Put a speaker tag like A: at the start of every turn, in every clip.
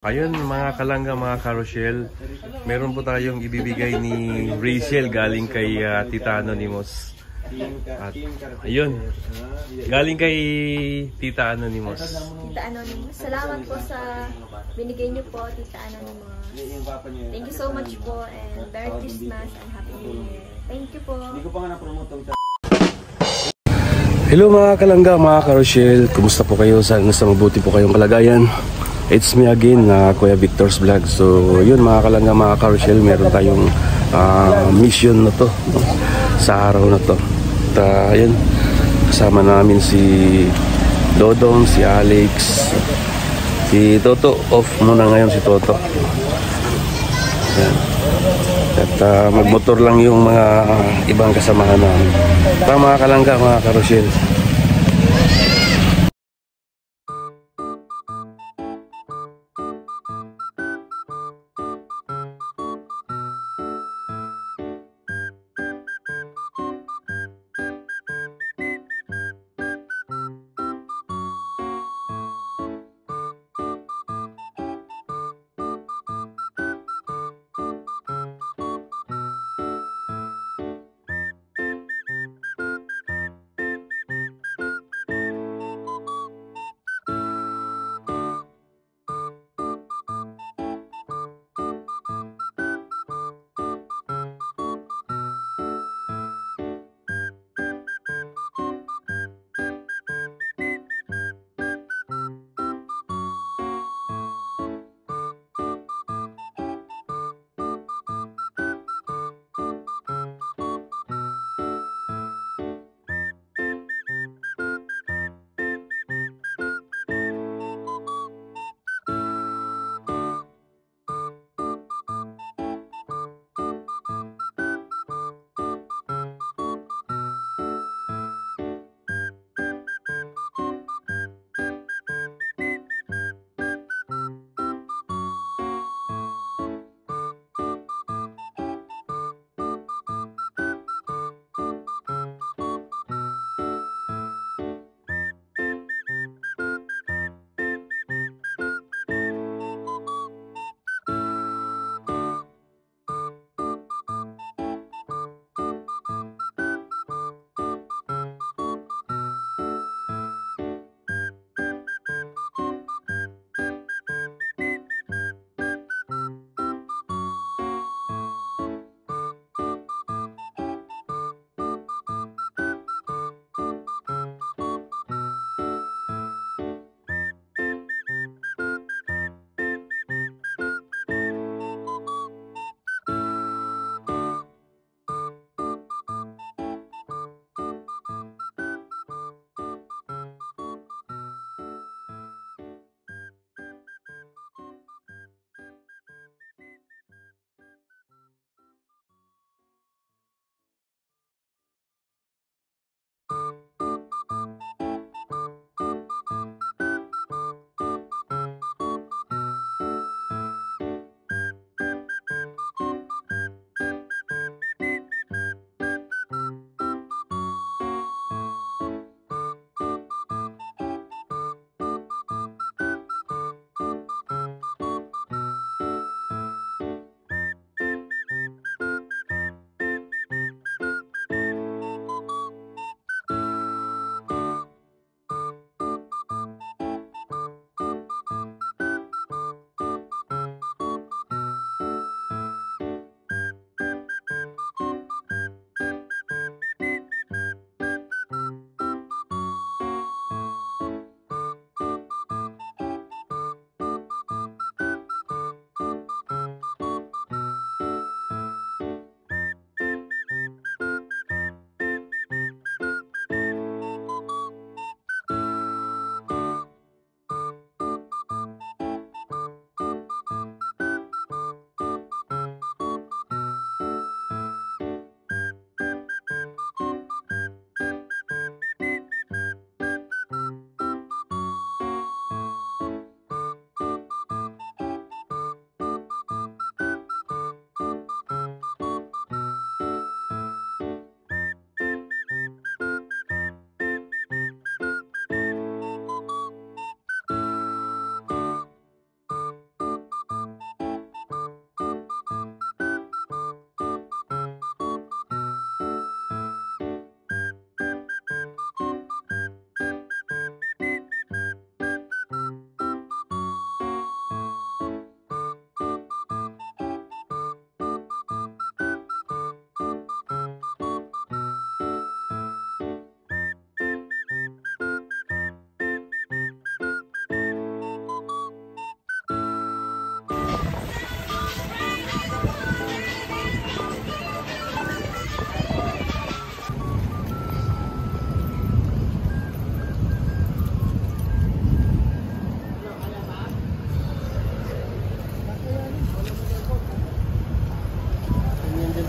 A: Ayun mga kalangga, mga karoshel, meron po tayong ibibigay ni Rachel galing kay Tita Anonymous. At ayun, galing kay Tita Anonymous.
B: Tita Anonymous, salamat po sa binigay niyo po, Tita Anonymous. Thank you so much po and Merry Christmas and Happy New Year. Thank you po.
A: Hello mga kalangga, mga karoshel, kumusta po kayo? Sana sa mabuti po kayong kalagayan. It's me again, Kuya Victor's Vlog. So yun mga kalangga, mga karoshel, meron tayong mission na to, no? Sa araw na to. At ayun, kasama namin si Dodong, si Alex, si Toto. Off muna ngayon si Toto. Ayan. At magmotor lang yung mga ibang kasamahan namin. Mga kalangga, mga karoshel,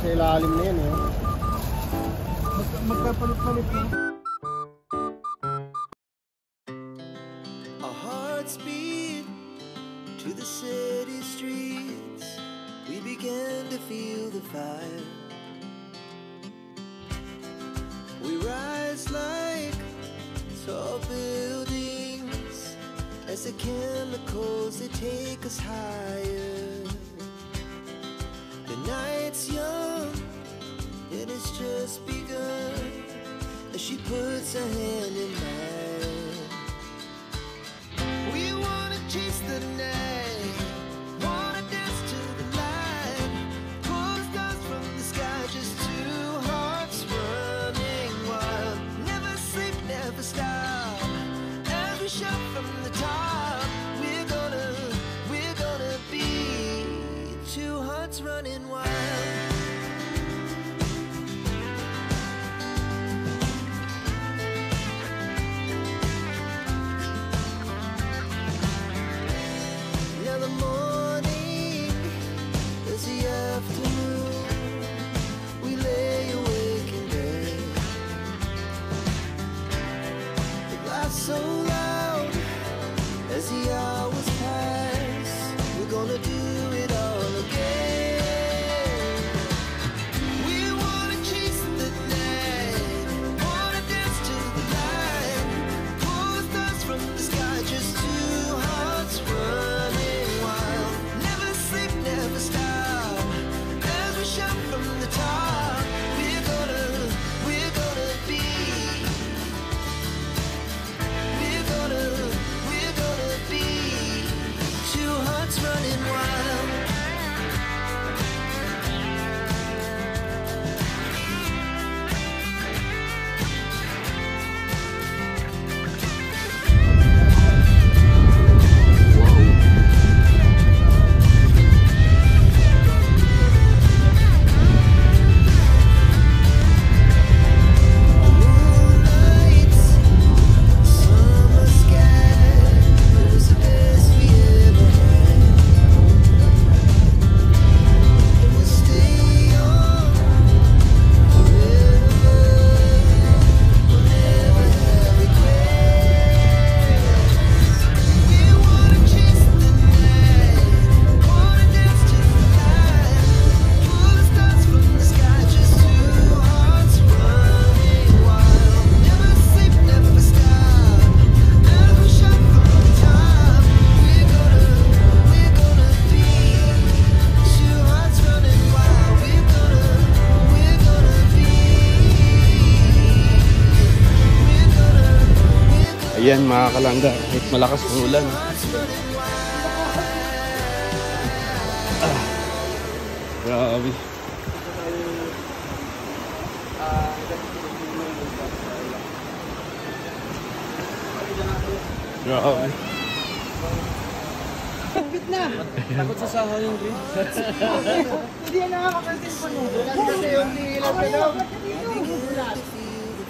C: sa ilalim na yan eh. Magkapalit-palit na.
D: Our hearts beat to the city streets. We began to feel the fire. We rise like tall buildings as the chemicals they take us higher. The night's young and it's just begun as she puts her hand in mine. We wanna chase the night, wanna dance to the light, pull the stars from the sky, just two hearts running wild. Never sleep, never stop, as we shout from the top. We're gonna be two hearts running wild. Now the morning is the afternoon. We lay awake in bed. The laughs so loud as the hours pass. We're gonna do it all again. We wanna chase the night, wanna dance to the light, pull the stars from the sky, just two hearts running wild. Never sleep, never stop, as we shout from the top. We're gonna be, we're gonna be two hearts running wild. Moonlights, summer sky, it was the best we ever had. And we'll stay on forever. We'll never have regrets. We wanna chase the night, wanna dance to the light, pull the stars from the sky, just two hearts running wild. Never sleep, never stop, as we shout from the top. We're gonna be two hearts running wild. We're gonna be.
A: Ayan mga kalangga, kahit malakas ang ulan. Grabe. Grabe.
C: Takot sa sahaw yung green. Hindi yan nakakakantin pa nung. Kasi yung nilang ka daw.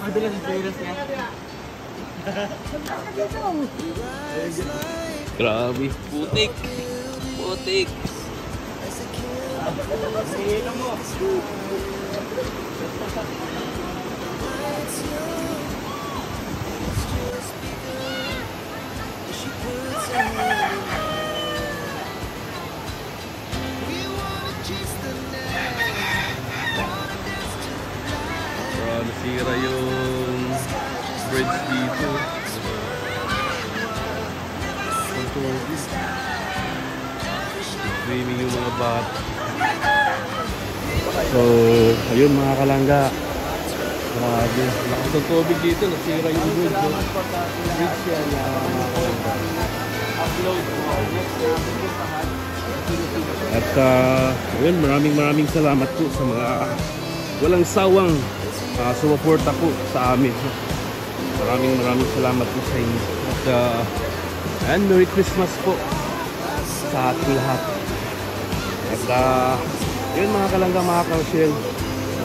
C: Madalas yung virus niya.
A: Grabe. Putik. Putik. Nasira yung bridge dito. Swimming yung mga bata. So, ayun mga kalangga. Grabe. Lakas ng tubig dito. Nasira yung bridge. Bridge yan na mga kalangga. At ayun, maraming salamat po sa mga walang sawang sumuporta po sa amin. Maraming salamat po sa inyo. At and Merry Christmas po sa ating lahat. At yun mga kalangga, mga ka-Rochelle.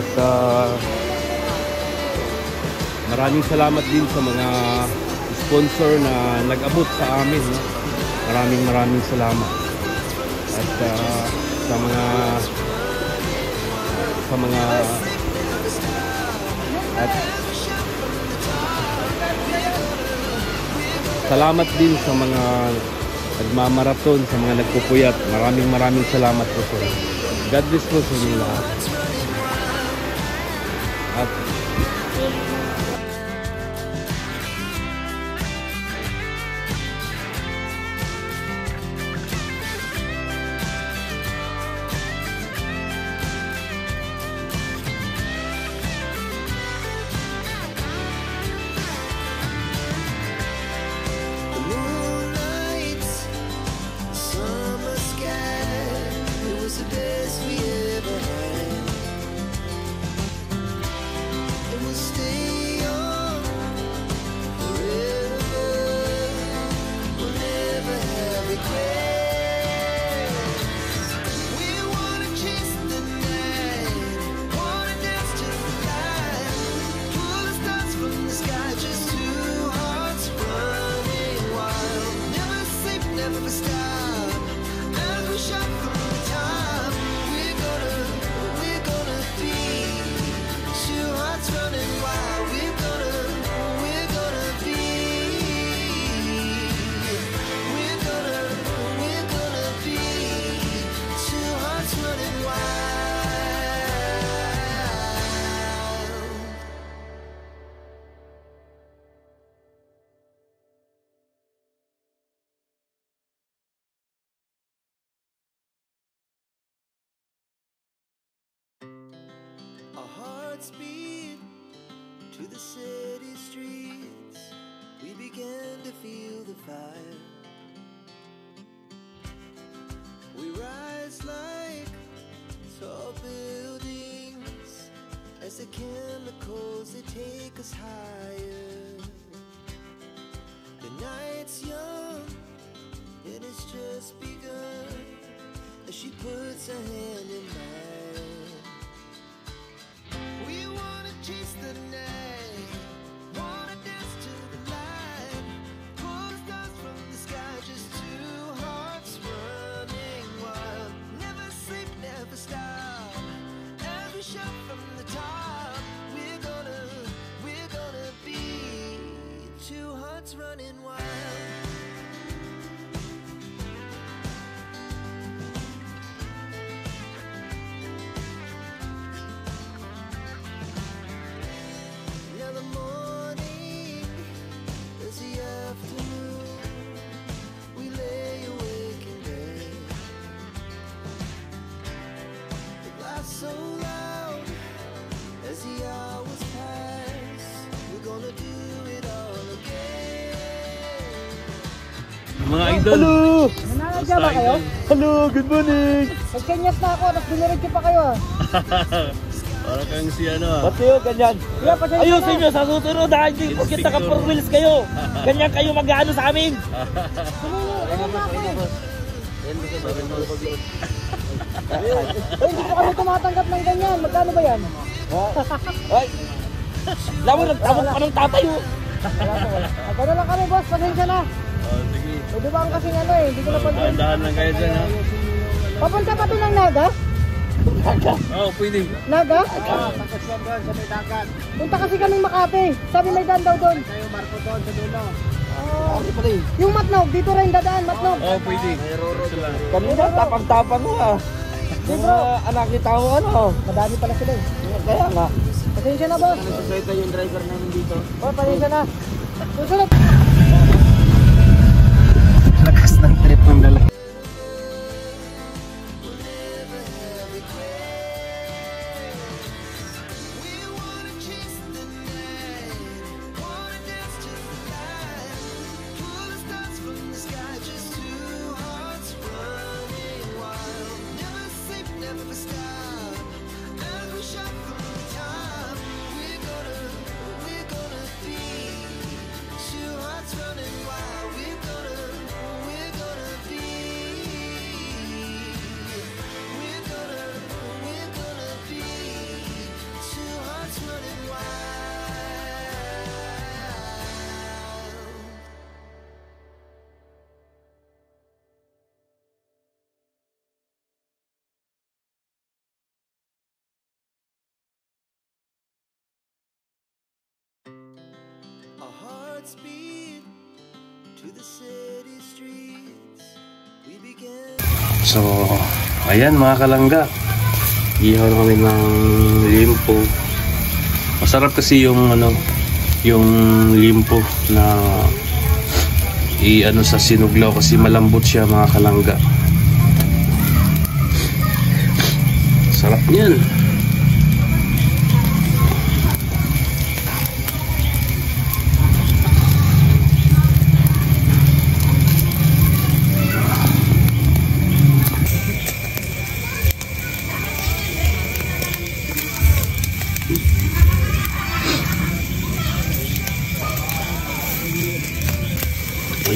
A: At maraming salamat din sa mga sponsor na nag-abot sa amin. Maraming salamat. At sa mga sa mga at salamat din sa mga nagmamaraton, sa mga nagpupuyat. Maraming salamat po sir. God bless po sa inyo lahat. At
D: The moonlight, summer sky, it was the best we ever had. And we'll stay on forever. We'll never have regrets. We wanna chase the night, wanna dance to the light, pull the stars from the sky, just two hearts running wild. Never sleep, never stop. As we shot from the top, we're gonna be two hearts running wild. We're gonna be two hearts running wild. Our hearts beat to the city streets. We began to feel the fire. We rise like tall buildings as the chemicals they take us higher. The night's young and it's just begun as she puts her hand in mine. We wanna chase the night, wanna dance to the light, pull the stars from the sky, just two hearts running wild. Never sleep, never stop. As we shout from the top, we're gonna be two hearts running wild. Now the morning is the afternoon. We lay awake in bed. The laughs so loud as the hours pass. We're gonna do it all again.
A: mga idol.
C: Nananadya ba kayo?
A: Hello, good morning.
C: Nagkanyas na ako, tapos diniretso pa kayo ah.
A: Para kang si ano ah.
E: Ba't kayo ganyan?
C: Kuya, pasensya na.
E: Ayusin nyo sa susunod ha, hindi porkit naka 4 wheels kayo. Ganyan kayo mag-ano sa amin.
C: Hindi po kami tumatanggap ng ganyan. Magkano ba yan?
E: Ay! Alam mo, nagtabok pa ng tatay oh.
C: Magkano lang kami boss, pasensya na.
A: Oh, sige.
C: Pwede ba ang kasing ano eh, hindi ko na pag...
A: Dahan lang kayo dyan ha.
C: Papunta pa to ng Naga?
A: Oo, pwede.
C: Naga?
F: Pakasyon doon sa may dagat.
C: Punta kasi kaming Makati. Sabi may daan daw doon.
F: Tayo Marco doon sa dulo.
C: Yung Matnog, dito rin dadaan, Matnog.
A: Oo, pwede. Ito lang.
E: Kanina, tapang-tapang mo ha. Yung mga anak kita mo ano.
C: Madami pala sila eh.
E: Kaya nga.
C: Pasensya na boss.
F: Ito yung driver namin dito.
C: Oh, pasensya na. Susunod.
A: Lakas ng trip ng dala.
D: Running wild, we're gonna be speed to the city streets. We began.
A: So, ayan mga kalangga. Ihaw na kami ng limpo. Masarap kasi yung yung limpo na sa sinuglaw kasi malambot siya mga kalangga. Sarap niyan.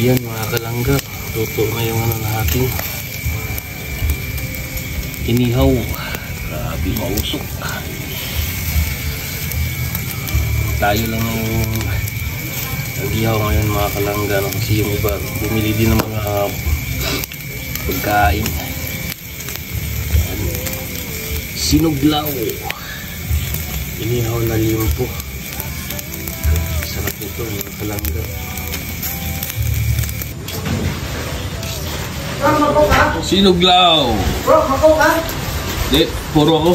A: Ayan mga kalangga, luto na yung natin. Inihaw. Grabe, mausok. Tayo lang yung nag-ihaw ngayon mga kalangga, no? Kasi yung iba bumili din ng mga pagkain. Sinuglaw. Inihaw na limpo. Sarap nito mga kalangga. Sinuglaw.
C: Bro, mako ka?
A: Di, puro ako.